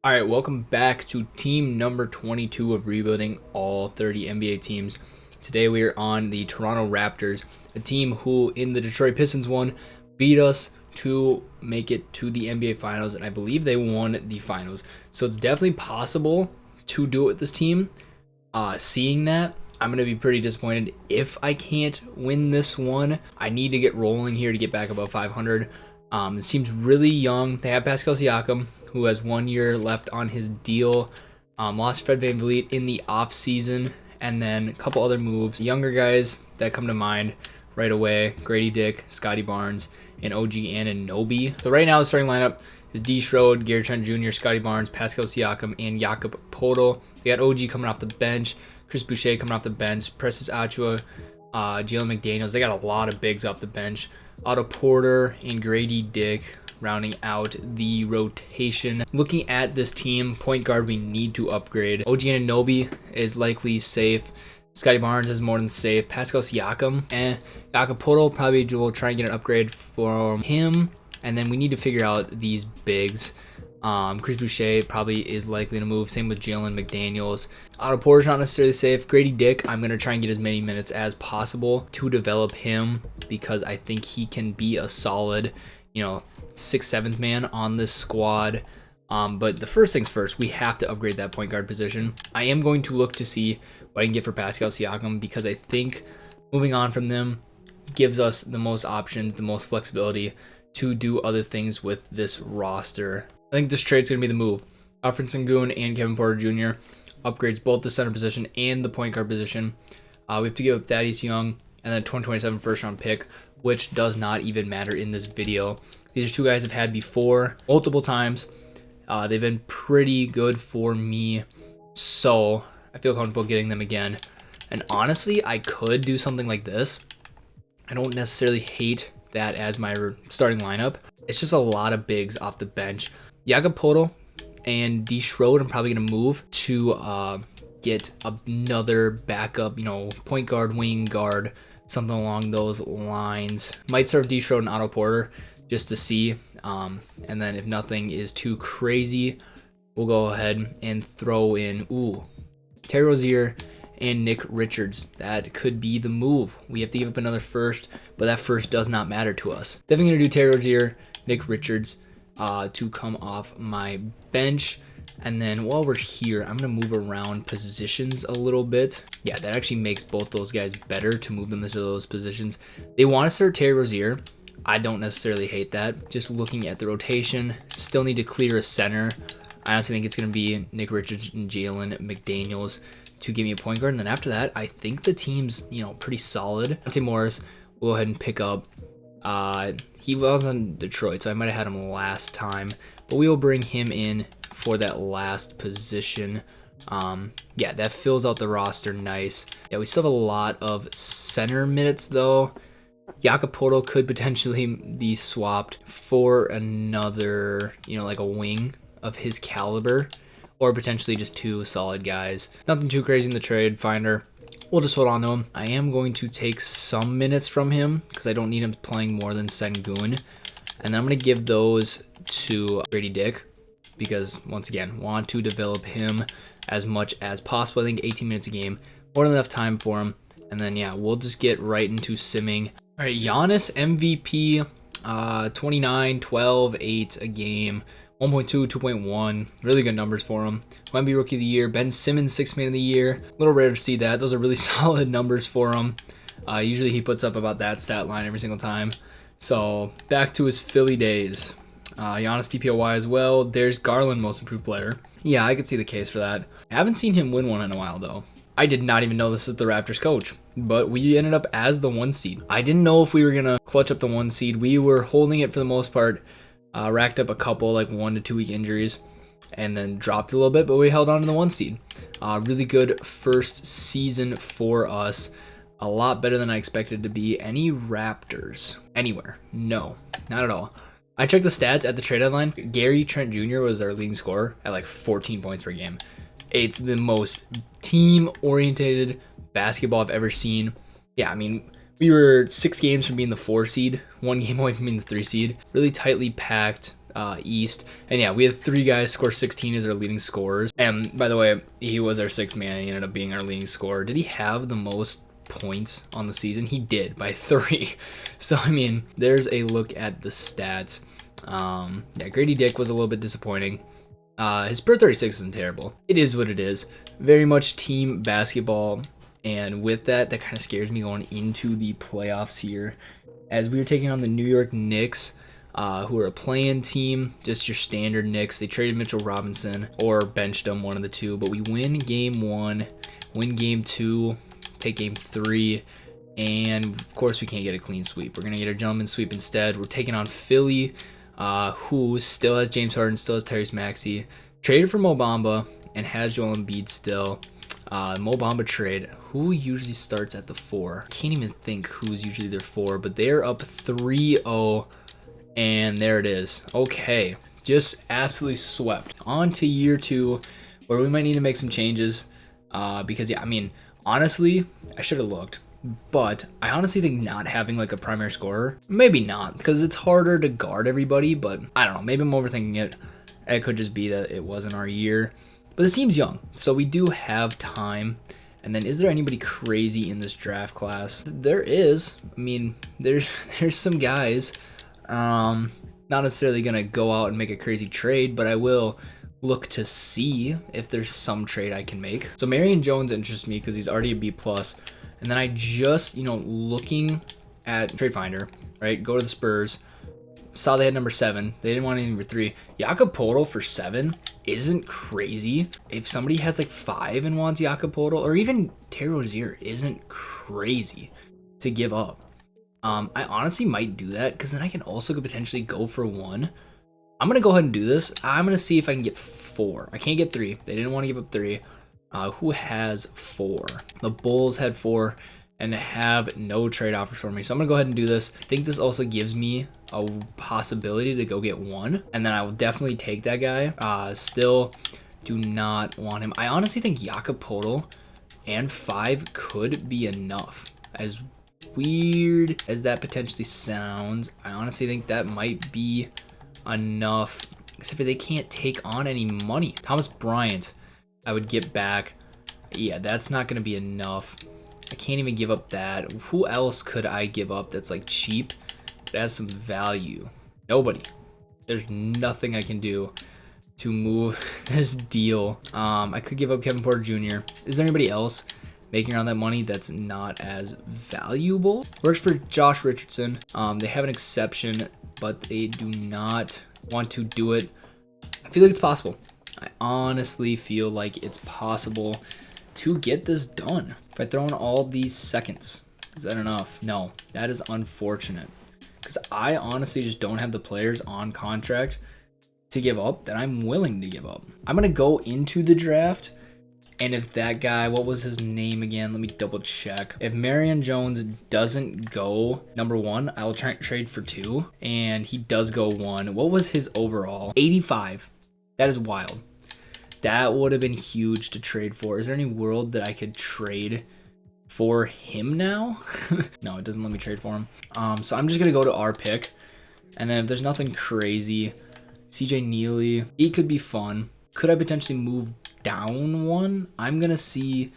All right, welcome back to team number 22 of rebuilding all 30 NBA teams. Today we are on the Toronto Raptors, a team who in the Detroit Pistons beat us to make it to the NBA Finals, and I believe they won the Finals. So it's definitely possible to do it with this team. Seeing that, I'm going to be pretty disappointed if I can't win this one. I need to get rolling here to get back above 500. It seems really young. They have Pascal Siakam, who has 1 year left on his deal. Lost Fred VanVleet in the offseason, and then a couple other moves. Younger guys that come to mind right away: Gradey, Scottie Barnes, and OG Anunoby. So right now the starting lineup is D. Schroed, Gary Trent Jr., Scottie Barnes, Pascal Siakam, and Jakob Poeltl. They got OG coming off the bench, Chris Boucher coming off the bench, Precious Achiuwa, Jalen McDaniels. They got a lot of bigs off the bench. Otto Porter and Gradey rounding out the rotation. Looking at this team, point guard we need to upgrade. OG Anunoby is likely safe. Scottie Barnes is more than safe. Pascal Siakam and Jakob Poeltl probably will try and get an upgrade from him. And then we need to figure out these bigs. Chris Boucher probably is likely to move. Same with Jalen McDaniels. Otto Porter's not necessarily safe. Gradey, I'm going to try and get as many minutes as possible to develop him because I think he can be a solid, 6th, 7th man on this squad. But the first things first, we have to upgrade that point guard position. I am going to look to see what I can get for Pascal Siakam because I think moving on from them gives us the most options, the most flexibility to do other things with this roster. I think this trade's going to be the move. Alfred Sengun and Kevin Porter Jr. upgrades both the center position and the point guard position. We have to give up Thaddeus Young and then a 2027 first round pick, which does not even matter in this video. These are two guys I've had before multiple times. They've been pretty good for me, so I feel comfortable getting them again. And honestly, I could do something like this. I don't necessarily hate that as my starting lineup. It's just a lot of bigs off the bench. Jakob Poeltl and D. Schroed, I'm probably going to move to get another backup, point guard, wing guard, something along those lines. Might serve D. Schroed and Otto Porter just to see. And then if nothing is too crazy, we'll go ahead and throw in, Terry Rozier and Nick Richards. That could be the move. We have to give up another first, but that first does not matter to us. Definitely going to do Terry Rozier, Nick Richards, to come off my bench. And then while we're here, I'm going to move around positions a little bit. Yeah, that actually makes both those guys better to move them into those positions. They want to start Terry Rozier. I don't necessarily hate that. Just looking at the rotation, still need to clear a center. I honestly think it's going to be Nick Richards and Jalen McDaniels to give me a point guard. And then after that, I think the team's, pretty solid. Monte Morris, we'll go ahead and pick up. He was in Detroit, so I might have had him last time, but we will bring him in for that last position. Yeah, that fills out the roster nice. Yeah, we still have a lot of center minutes though. Jakob Poeltl could potentially be swapped for another, like a wing of his caliber, or potentially just two solid guys. Nothing too crazy in the trade finder. We'll just hold on to him. I am going to take some minutes from him because I don't need him playing more than Sengun. And then I'm going to give those to Gradey because, once again, want to develop him as much as possible. I think 18 minutes a game, more than enough time for him. And then, yeah, we'll just get right into simming. All right, Giannis MVP, 29, 12, 8 a game. 1.2, 2.1, really good numbers for him. Might be Rookie of the Year. Ben Simmons, 6th Man of the Year. A little rare to see that. Those are really solid numbers for him. Usually he puts up about that stat line every single time. So back to his Philly days. Giannis DPOY as well. There's Garland, Most Improved Player. Yeah, I could see the case for that. I haven't seen him win one in a while though. I did not even know this is the Raptors coach, but we ended up as the 1 seed. I didn't know if we were going to clutch up the 1 seed. We were holding it for the most part. Racked up a couple 1 to 2 week injuries and then dropped a little bit, but we held on to the 1 seed. Really good first season for us. A lot better than I expected it to be. Any Raptors anywhere? No, not at all. I checked the stats at the trade deadline. Gary Trent Jr. was our leading scorer at 14 points per game. It's the most team-oriented basketball I've ever seen. Yeah, I mean, we were 6 games from being the 4 seed, 1 game away from being the 3 seed. Really tightly packed East. And yeah, we had 3 guys score 16 as our leading scorers. And by the way, he was our 6th man and he ended up being our leading scorer. Did he have the most points on the season? He did, by 3. So I mean, there's a look at the stats. Yeah, Grady Dick was a little bit disappointing. His per 36 isn't terrible. It is what it is. Very much team basketball, and with that kind of scares me going into the playoffs here, as we were taking on the New York Knicks, who are a play-in team, just your standard Knicks. They traded Mitchell Robinson or benched him, one of the two, but we win game 1, win game 2, take game 3, and of course we can't get a clean sweep. We're gonna get a gentleman sweep instead. We're taking on Philly, who still has James Harden, still has Tyrese Maxey, traded for Mo Bamba, and has Joel Embiid still. Mo Bamba trade, who usually starts at the 4? Can't even think who's usually their 4, but they're up 3-0, and there it is. Okay, just absolutely swept. On to year 2, where we might need to make some changes, because yeah, I mean, honestly, I should have looked. But I honestly think not having like a primary scorer, maybe not, because it's harder to guard everybody, but I don't know, maybe I'm overthinking it. It could just be that it wasn't our year. But this team's young, so we do have time. And then is there anybody crazy in this draft class? There is. I mean, there's some guys. Not necessarily going to go out and make a crazy trade, but I will look to see if there's some trade I can make. So Marion Jones interests me because he's already a B+. And then I just, looking at Trade Finder, right, go to the Spurs, saw they had number 7. They didn't want any number 3. Jakob Poeltl for 7 isn't crazy. If somebody has like 5 and wants Jakob Poeltl, or even Terry Rozier, isn't crazy to give up. I honestly might do that because then I can also potentially go for 1. I'm going to go ahead and do this. I'm going to see if I can get 4. I can't get 3. They didn't want to give up 3. Who has 4? The Bulls had 4 and have no trade offers for me. So I'm going to go ahead and do this. I think this also gives me a possibility to go get 1. And then I will definitely take that guy. Still do not want him. I honestly think Jakob Poeltl and 5 could be enough. As weird as that potentially sounds, I honestly think that might be enough. Except for they can't take on any money. Thomas Bryant, I would get back. Yeah, that's not going to be enough. I can't even give up that. Who else could I give up that's like cheap but has some value? Nobody. There's nothing I can do to move this deal. I could give up Kevin Porter Jr. Is there anybody else making around that money that's not as valuable? Works for Josh Richardson. They have an exception, but they do not want to do it. I feel like it's possible. I honestly feel like it's possible to get this done. If I throw in all these seconds, is that enough? No, that is unfortunate. Because I honestly just don't have the players on contract to give up that I'm willing to give up. I'm going to go into the draft, and if that guy, what was his name again? Let me double check. If Marion Jones doesn't go number 1, I will try and trade for 2, and he does go 1. What was his overall? 85. That is wild. That would have been huge to trade for. Is there any world that I could trade for him now? No, it doesn't let me trade for him. So I'm just going to go to our pick. And then if there's nothing crazy, CJ Neely, he could be fun. Could I potentially move down 1? I'm going to see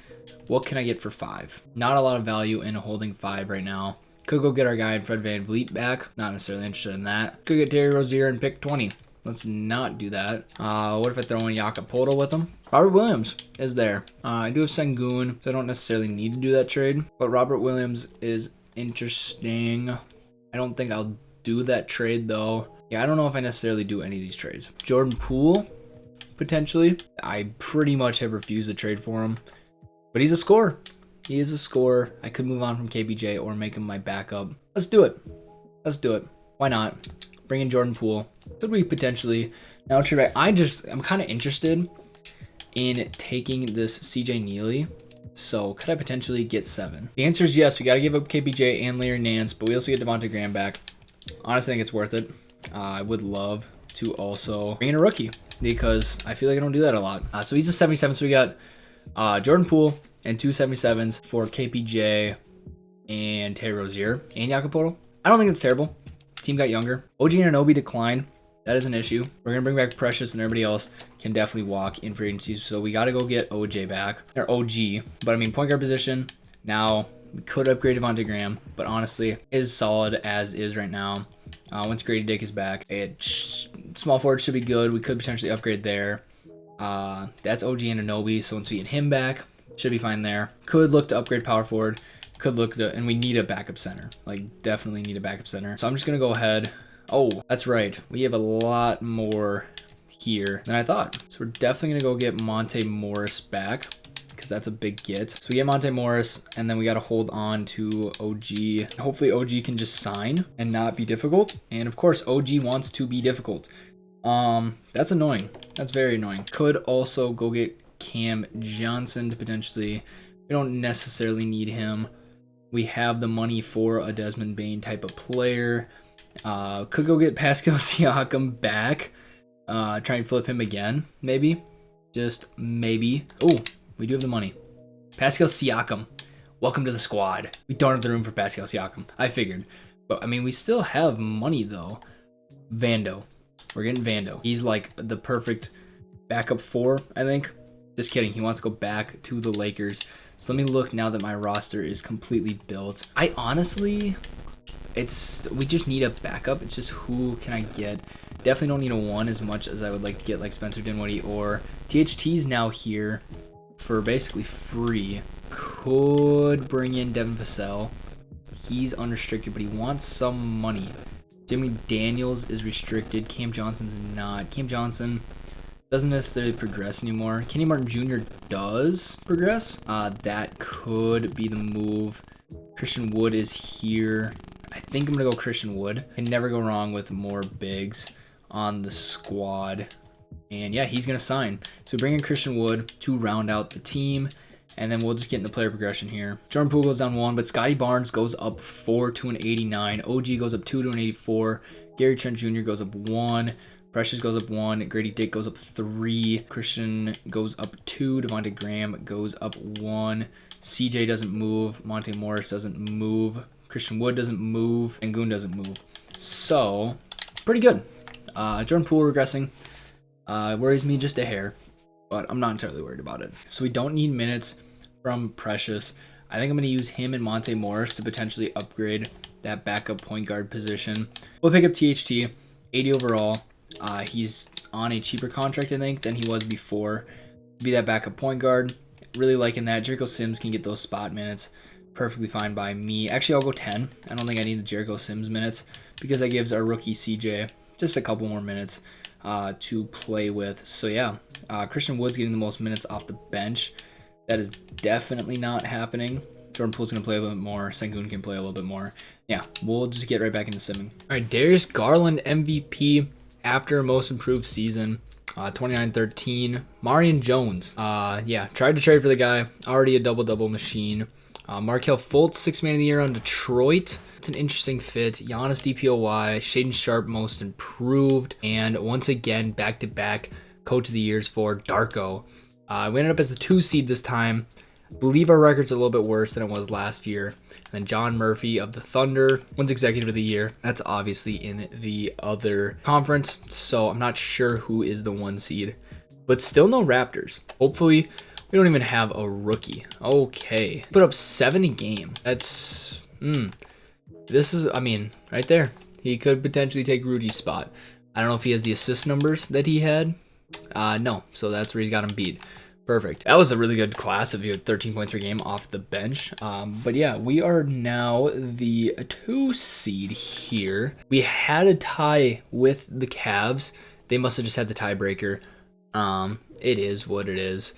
what can I get for 5. Not a lot of value in holding 5 right now. Could go get our guy Fred VanVleet back. Not necessarily interested in that. Could get Terry Rozier and pick 20. Let's not do that. What if I throw in Jakob Poeltl with him? Robert Williams is there. I do have Sengun, so I don't necessarily need to do that trade. But Robert Williams is interesting. I don't think I'll do that trade, though. Yeah, I don't know if I necessarily do any of these trades. Jordan Poole, potentially. I pretty much have refused to trade for him. But he's a scorer. He is a scorer. I could move on from KBJ or make him my backup. Let's do it. Let's do it. Why not? Bring in Jordan Poole. Could we potentially now trade back? I'm kind of interested in taking this CJ Neely. So could I potentially get 7? The answer is yes. We got to give up KPJ and Larry Nance, but we also get Devontae Graham back. Honestly, I think it's worth it. I would love to also bring in a rookie because I feel like I don't do that a lot. So he's a 77. So we got Jordan Poole and 2 77s for KPJ and Terry Rozier and Jakob Poeltl. I don't think it's terrible. Team got younger. OG Anunoby declined. that is an issue. We're going to bring back Precious, and everybody else can definitely walk in free agency. So we got to go get OJ back, or OG. But I mean, point guard position, now we could upgrade Devontae Graham, but honestly, is solid as is right now. Once Gradey Dick is back, small forward should be good. We could potentially upgrade there. That's OG Anunoby, so once we get him back, should be fine there. Could look to upgrade power forward. Could look to, and we need a backup center. Like, definitely need a backup center. So I'm just going to go ahead. Oh, that's right. We have a lot more here than I thought. So we're definitely going to go get Monte Morris back, because that's a big get. So we get Monte Morris, and then we got to hold on to OG. Hopefully OG can just sign and not be difficult. And of course, OG wants to be difficult. That's annoying. That's very annoying. Could also go get Cam Johnson to potentially. We don't necessarily need him. We have the money for a Desmond Bane type of player. Could go get Pascal Siakam back. Try and flip him again, maybe. Just maybe. Oh, we do have the money. Pascal Siakam, welcome to the squad. We don't have the room for Pascal Siakam. I figured. But, I mean, we still have money, though. Vando. We're getting Vando. He's like the perfect backup 4, I think. Just kidding. He wants to go back to the Lakers. So let me look now that my roster is completely built. I honestly, we just need a backup. It's just who can I get? Definitely don't need a 1 as much as I would like to get like Spencer Dinwiddie, or THT's now here for basically free. Could bring in Devin Vassell. He's unrestricted, but he wants some money. Jimmy Daniels is restricted. Cam Johnson's not. Cam Johnson doesn't necessarily progress anymore. Kenny Martin Jr. does progress. That could be the move. Christian Wood is here. I think I'm going to go Christian Wood. Can never go wrong with more bigs on the squad. And yeah, he's going to sign. So we bring in Christian Wood to round out the team. And then we'll just get into player progression here. Jordan Poole goes down 1, but Scottie Barnes goes up 4 to an 89. OG goes up 2 to an 84. Gary Trent Jr. goes up 1. Precious goes up 1. Gradey Dick goes up 3. Christian goes up 2. Devontae Graham goes up 1. CJ doesn't move. Monte Morris doesn't move. Christian Wood doesn't move. And Goon doesn't move. So, pretty good. Jordan Poole regressing. Worries me just a hair, but I'm not entirely worried about it. So we don't need minutes from Precious. I think I'm going to use him and Monte Morris to potentially upgrade that backup point guard position. We'll pick up THT, 80 overall. He's on a cheaper contract, I think, than he was before. Be that backup point guard. Really liking that. Jericho Sims can get those spot minutes. Perfectly fine by me. Actually, I'll go 10. I don't think I need the Jericho Sims minutes because that gives our rookie CJ just a couple more minutes to play with. So yeah, Christian Wood's getting the most minutes off the bench. That is definitely not happening. Jordan Poole's going to play a little bit more. Sengun can play a little bit more. Yeah, we'll just get right back into simming. All right, Darius Garland MVP after most improved season. 29-13. Marion Jones. Yeah, tried to trade for the guy. Already a double-double machine. Markelle Fultz, 6th man of the year on Detroit. It's an interesting fit. Giannis DPOY, Shaden Sharp most improved, and once again back-to-back coach of the years for Darko. We ended up as the 2 seed this time. I believe our record's a little bit worse than it was last year. And then John Murphy of the Thunder wins executive of the year. That's obviously in the other conference, so I'm not sure who is the 1 seed, but still no Raptors. Hopefully we don't even have a rookie. Okay, put up 7 a game. That's this is, I mean, right there. He could potentially take Rudy's spot. I don't know if he has the assist numbers that he had. No, so that's where he's got him beat. Perfect. That was a really good class if you had 13 points per game off the bench. But yeah, we are now the 2 seed here. We had a tie with the Cavs. They must have just had the tiebreaker. It is what it is.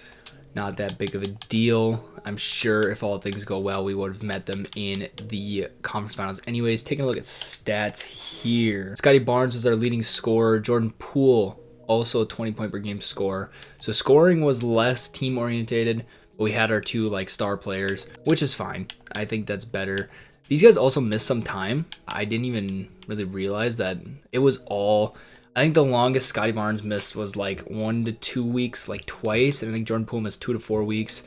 Not that big of a deal. I'm sure if all things go well, we would have met them in the conference finals. Anyways, taking a look at stats here. Scottie Barnes was our leading scorer. Jordan Poole, also a 20-point per game scorer. So scoring was less team-orientated, but we had our 2 like star players, which is fine. I think that's better. These guys also missed some time. I didn't even really realize that it was all... I think the longest Scottie Barnes missed was like 1 to 2 weeks, like twice. And I think Jordan Poole missed 2 to 4 weeks.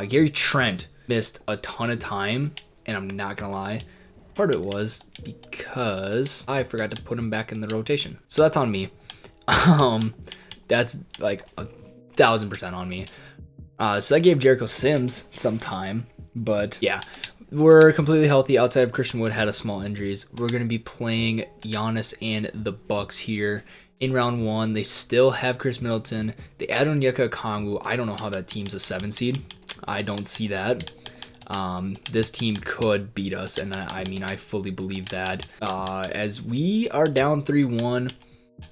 Gary Trent missed a ton of time, and I'm not going to lie. Part of it was because I forgot to put him back in the rotation. So that's on me. That's like 1,000% on me. So I gave Jericho Sims some time, but yeah, we're completely healthy outside of Christian Wood had a small injuries. We're going to be playing Giannis and the Bucks here in round 1. They still have Chris Middleton. They add on Onyeka Okongwu. I don't know how that team's a 7 seed. I don't see that. This team could beat us, and I mean, I fully believe that. As we are down 3-1,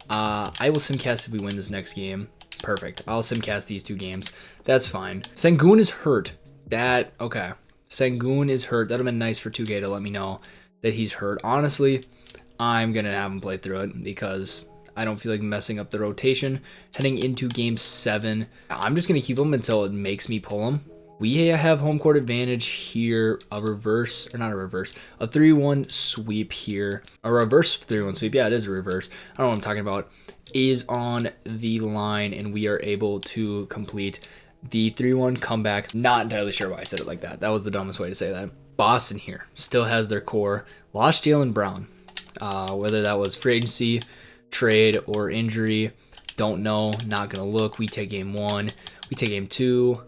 I will simcast if we win this next game. Perfect. I'll simcast these 2 games. That's fine. Sengun is hurt. Okay. Sengun is hurt. That would have been nice for 2K to let me know that he's hurt. Honestly, I'm going to have him play through it because I don't feel like messing up the rotation. Heading into game 7, I'm just going to keep him until it makes me pull him. We have home court advantage here, a 3-1 sweep here. A reverse 3-1 sweep, yeah, it is a reverse. I don't know what I'm talking about. Is on the line, and we are able to complete the 3-1 comeback. Not entirely sure why I said it like that. That was the dumbest way to say that. Boston here still has their core. Lost Jaylen Brown. Whether that was free agency, trade, or injury, don't know. Not going to look. We take game 1. We take game 2.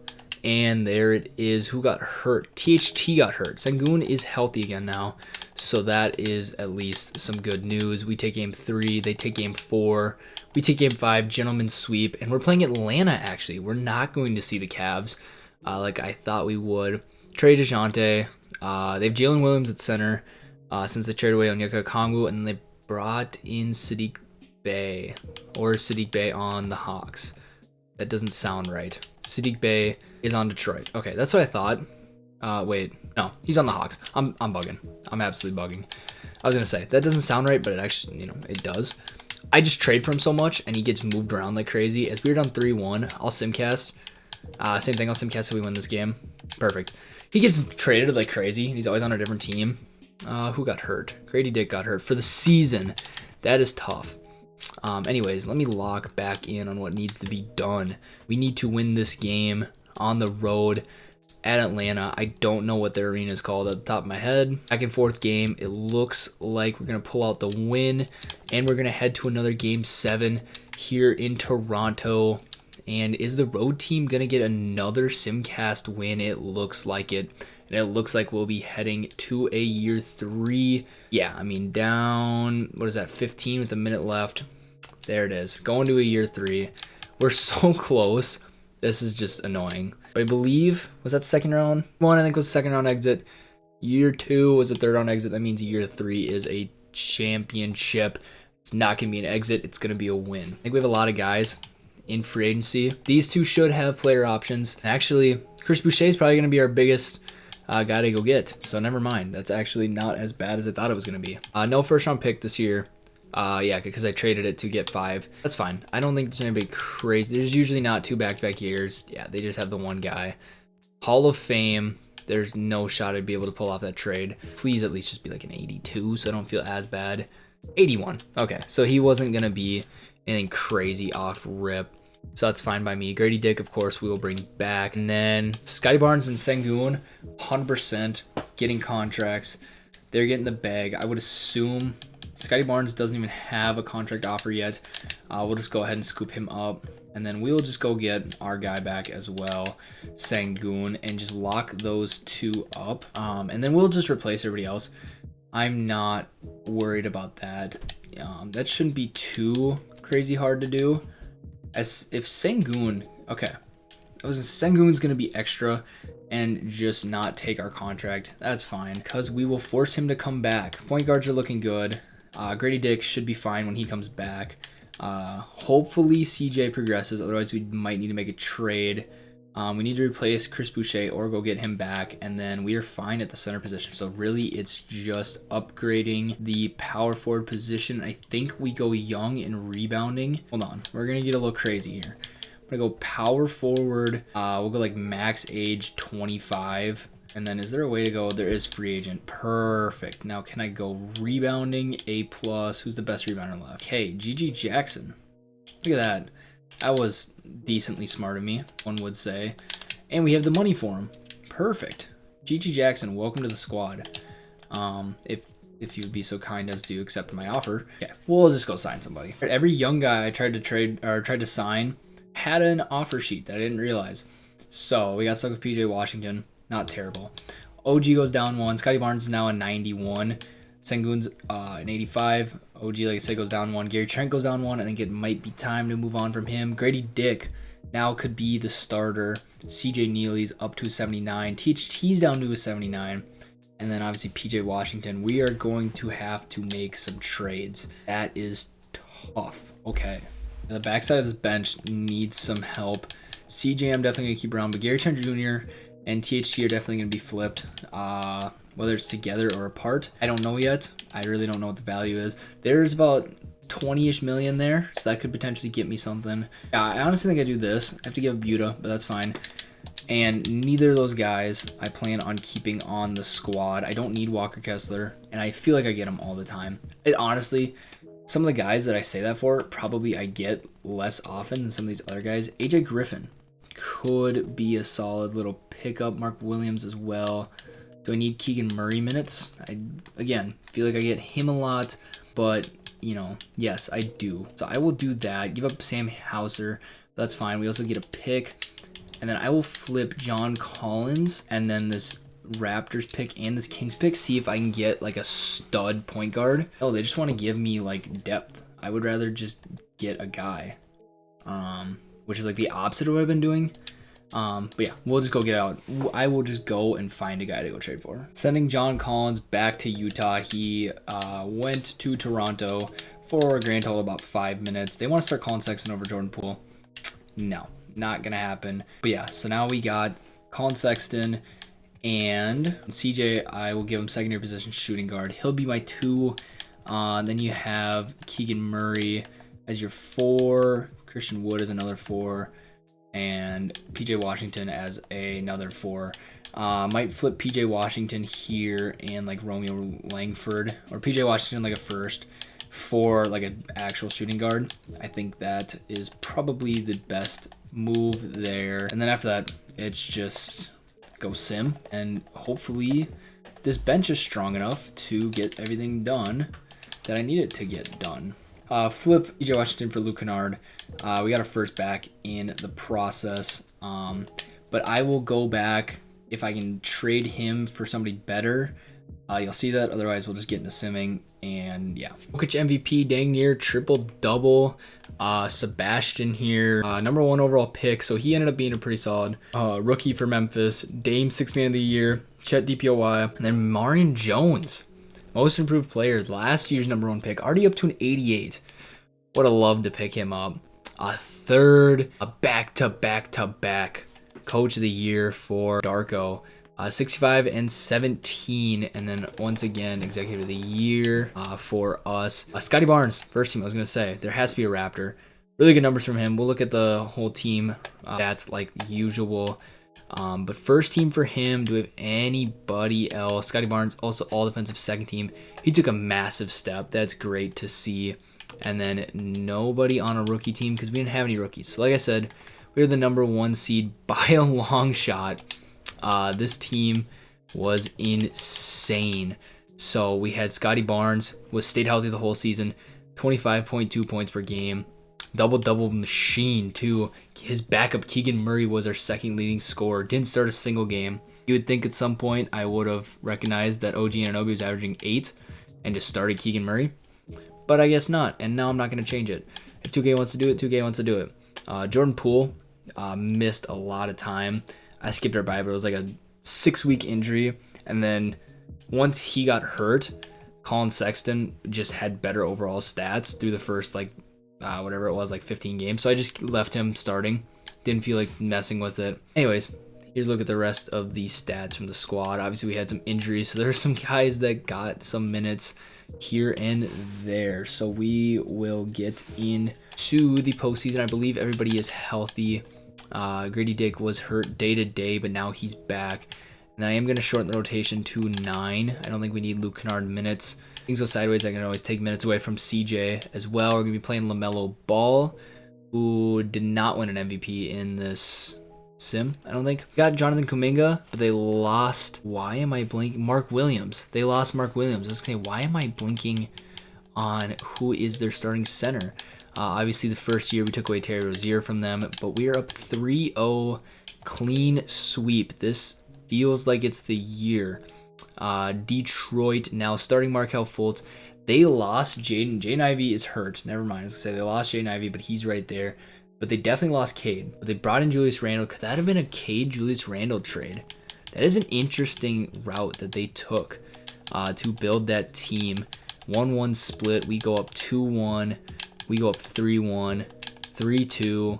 And there it is. Who got hurt? THT got hurt. Sengun is healthy again now. So that is at least some good news. We take game 3. They take game 4. We take game 5. Gentleman's sweep. And we're playing Atlanta, actually. We're not going to see the Cavs like I thought we would. Trey DeJounte. They have Jalen Williams at center since they traded away Onyeka Okongwu. And then they brought in Sadiq Bey. Or Sadiq Bey on the Hawks. That doesn't sound right. Sadiq Bey is on Detroit. Okay, that's what I thought. Wait, no, he's on the Hawks. I'm bugging. I'm absolutely bugging. I was gonna say that doesn't sound right, but it actually, it does. I just trade for him so much, and he gets moved around like crazy. As we're down 3-1, I'll simcast. Same thing. I'll simcast if we win this game. Perfect. He gets traded like crazy. He's always on a different team. Who got hurt? Gradey Dick got hurt for the season. That is tough. Anyways, let me lock back in on what needs to be done. We need to win this game on the road at Atlanta. I don't know what their arena is called at the top of my head. Back and forth game. It looks like we're going to pull out the win, and we're going to head to another game 7 here in Toronto. And is the road team going to get another simcast win? It looks like it. And it looks like we'll be heading to a year 3. Yeah, I mean, down, 15 with a minute left. There it is. Going to a year 3. We're so close. This is just annoying. But I believe, was that second round? 1, I think, was second round exit. Year 2 was a third round exit. That means year 3 is a championship. It's not going to be an exit. It's going to be a win. I think we have a lot of guys in free agency. These 2 should have player options. Actually, Chris Boucher is probably going to be our biggest guy to go get. So never mind. That's actually not as bad as I thought it was going to be. No first round pick this year. Yeah, because I traded it to get 5. That's fine. I don't think there's anybody crazy. There's usually not 2 back-to-back years. Yeah, they just have the 1 guy. Hall of Fame. There's no shot I'd be able to pull off that trade. Please at least just be like an 82 so I don't feel as bad. 81. Okay, so he wasn't going to be anything crazy off rip. So that's fine by me. Gradey Dick, of course, we will bring back. And then Scottie Barnes and Sengun, 100% getting contracts. They're getting the bag. I would assume Scottie Barnes doesn't even have a contract offer yet. We'll just go ahead and scoop him up. And then we'll just go get our guy back as well, Sengun, and just lock those 2 up. And then we'll just replace everybody else. I'm not worried about that. That shouldn't be too crazy hard to do. As if Sengun, okay, Sengun's gonna be extra and just not take our contract. That's fine, because we will force him to come back. Point guards are looking good. Gradey Dick should be fine when he comes back. Hopefully CJ progresses. Otherwise, we might need to make a trade. We need to replace Chris Boucher or go get him back, and then we are fine at the center position. So really, it's just upgrading the power forward position. I think we go young and rebounding. Hold on, we're gonna get a little crazy here. I'm gonna go power forward. We'll go like max age 25. And then is there a way to go? There is free agent. Perfect. Now can I go rebounding A+? Who's the best rebounder left? Okay, GG Jackson. Look at that. That was decently smart of me, one would say. And we have the money for him. Perfect. GG Jackson, welcome to the squad. If if you would be so kind as to accept my offer. Okay, we'll just go sign somebody. Every young guy I tried to sign had an offer sheet that I didn't realize. So we got stuck with PJ Washington. Not terrible. OG goes down 1. Scottie Barnes is now a 91. Sengun's an 85. OG, like I said, goes down 1. Gary Trent goes down 1. I think it might be time to move on from him. Gradey Dick now could be the starter. CJ Neely's up to a 79. THT's down to a 79. And then obviously PJ Washington. We are going to have to make some trades. That is tough. Okay. The backside of this bench needs some help. CJ I'm definitely going to keep around, but Gary Trent Jr. and THT are definitely going to be flipped. Whether it's together or apart, I don't know yet. I really don't know what the value is. There's about 20-ish million there, so that could potentially get me something. I honestly think I do this. I have to give Buta, but that's fine. And neither of those guys I plan on keeping on the squad. I don't need Walker Kessler, and I feel like I get him all the time. Honestly, some of the guys that I say that for, probably I get less often than some of these other guys. AJ Griffin could be a solid little pickup. Mark Williams as well. Do I need Keegan Murray minutes? I, again, feel like I get him a lot, but, you know, yes, I do. So I will do that. Give up Sam Hauser. That's fine. We also get a pick. And then I will flip John Collins and then this Raptors pick and this Kings pick. See if I can get, like, a stud point guard. Oh, they just want to give me, like, depth. I would rather just get a guy, which is, like, the opposite of what I've been doing. But yeah, we'll just go get out. I will just go and find a guy to go trade for. Sending John Collins back to Utah. He went to Toronto for a grand total of about 5 minutes. They want to start Colin Sexton over Jordan Poole. No, not going to happen. But yeah, so now we got Colin Sexton and CJ. I will give him secondary position shooting guard. He'll be my 2. Then you have Keegan Murray as your 4. Christian Wood as another 4. And PJ Washington as another 4. Might flip PJ Washington here and like Romeo Langford, or PJ Washington like a first for like an actual shooting guard. I think that is probably the best move there. And then after that, it's just go sim, and hopefully this bench is strong enough to get everything done that I need it to get done. Flip PJ Washington for Luke Kennard. We got a first back in the process, but I will go back if I can trade him for somebody better. You'll see that. Otherwise, we'll just get into simming. And yeah, Jokic MVP, dang near triple-double. Sebastian here, number 1 overall pick, so he ended up being a pretty solid rookie for Memphis. Dame 6th man of the year. Chet DPOY, and then Marion Jones, most improved player, last year's number 1 pick, already up to an 88. Would have loved to pick him up. A 3rd, a back-to-back coach of the year for Darko. 65 and 17, and then once again executive of the year for us. Scottie Barnes, first team. I was gonna say there has to be a Raptor. Really good numbers from him. We'll look at the whole team stats like usual. But first team for him. Do we have anybody else? Scottie Barnes, also all defensive second team. He took a massive step. That's great to see. And then nobody on a rookie team because we didn't have any rookies. So like I said, we are the number 1 seed by a long shot. This team was insane. So we had Scottie Barnes, was stayed healthy the whole season, 25.2 points per game. Double-double machine, too. His backup, Keegan Murray, was our second leading scorer. Didn't start a single game. You would think at some point I would have recognized that OG Anunoby was averaging 8 and just started Keegan Murray. But I guess not, and now I'm not going to change it. If 2K wants to do it, 2K wants to do it. Jordan Poole missed a lot of time. I skipped right by, but it was like a 6-week injury. And then once he got hurt, Colin Sexton just had better overall stats through the first, whatever it was, 15 games. So I just left him starting. Didn't feel like messing with it. Anyways, here's a look at the rest of the stats from the squad. Obviously, we had some injuries, so there are some guys that got some minutes here and there. So we will get into the postseason. I believe everybody is healthy. Gradey Dick was hurt day to day, but now he's back. And I am going to shorten the rotation to 9. I don't think we need Luke Kennard minutes. Things go sideways, I can always take minutes away from CJ as well. We're going to be playing LaMelo Ball, who did not win an MVP in this Sim, I don't think. Got Jonathan Kuminga, but they lost. Why am I blinking? Mark Williams. They lost Mark Williams. I was going to say, why am I blinking on who is their starting center? Obviously, the first year we took away Terry Rozier from them, but we are up 3-0. Clean sweep. This feels like it's the year. Detroit now starting Markelle Fultz. They lost Jaden. Jaden Ivey is hurt. Never mind. I was going to say they lost Jaden Ivey, but he's right there. But they definitely lost Cade. But they brought in Julius Randle. Could that have been a Cade-Julius Randle trade? That is an interesting route that they took to build that team. 1-1 split. We go up 2-1. We go up 3-1. 3-2.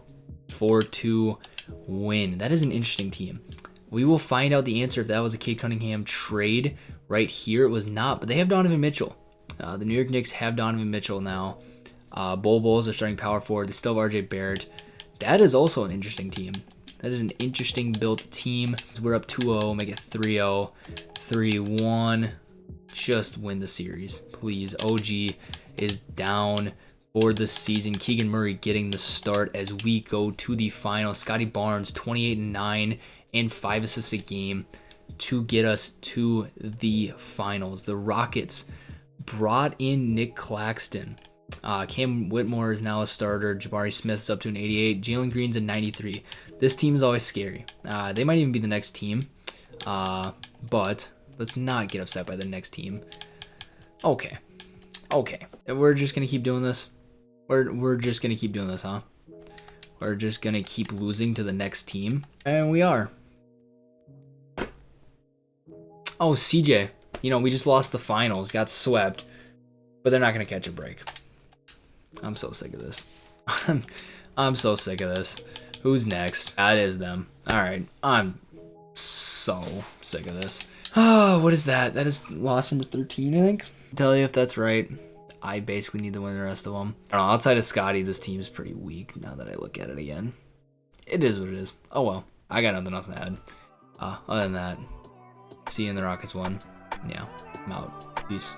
4-2. Win. That is an interesting team. We will find out the answer if that was a Cade Cunningham trade right here. It was not, but they have Donovan Mitchell. The New York Knicks have Donovan Mitchell now. Bulls are starting power forward. They still have RJ Barrett. That is also an interesting team. That is an interesting built team. We're up 2-0. Make it 3-0. 3-1. Just win the series, please. OG is down for the season. Keegan Murray getting the start as we go to the final. Scottie Barnes, 28-9 and 5 assists a game to get us to the finals. The Rockets brought in Nick Claxton. Cam Whitmore is now a starter. Jabari Smith's up to an 88. Jalen Green's a 93. This team is always scary. They might even be the next team. But let's not get upset by the next team. Okay. And we're just going to keep doing this. We're just going to keep doing this, huh? We're just going to keep losing to the next team. And we are. Oh, CJ. We just lost the finals. Got swept. But they're not going to catch a break. I'm so sick of this. I'm so sick of this. Who's next? That is them. Alright. I'm so sick of this. Oh, what is that? That is loss number 13, I think. Tell you if that's right. I basically need to win the rest of them. I don't know. Outside of Scottie, this team's pretty weak now that I look at it again. It is what it is. Oh well. I got nothing else to add. Other than that, see you in the Rockets one. Yeah, I'm out. Peace.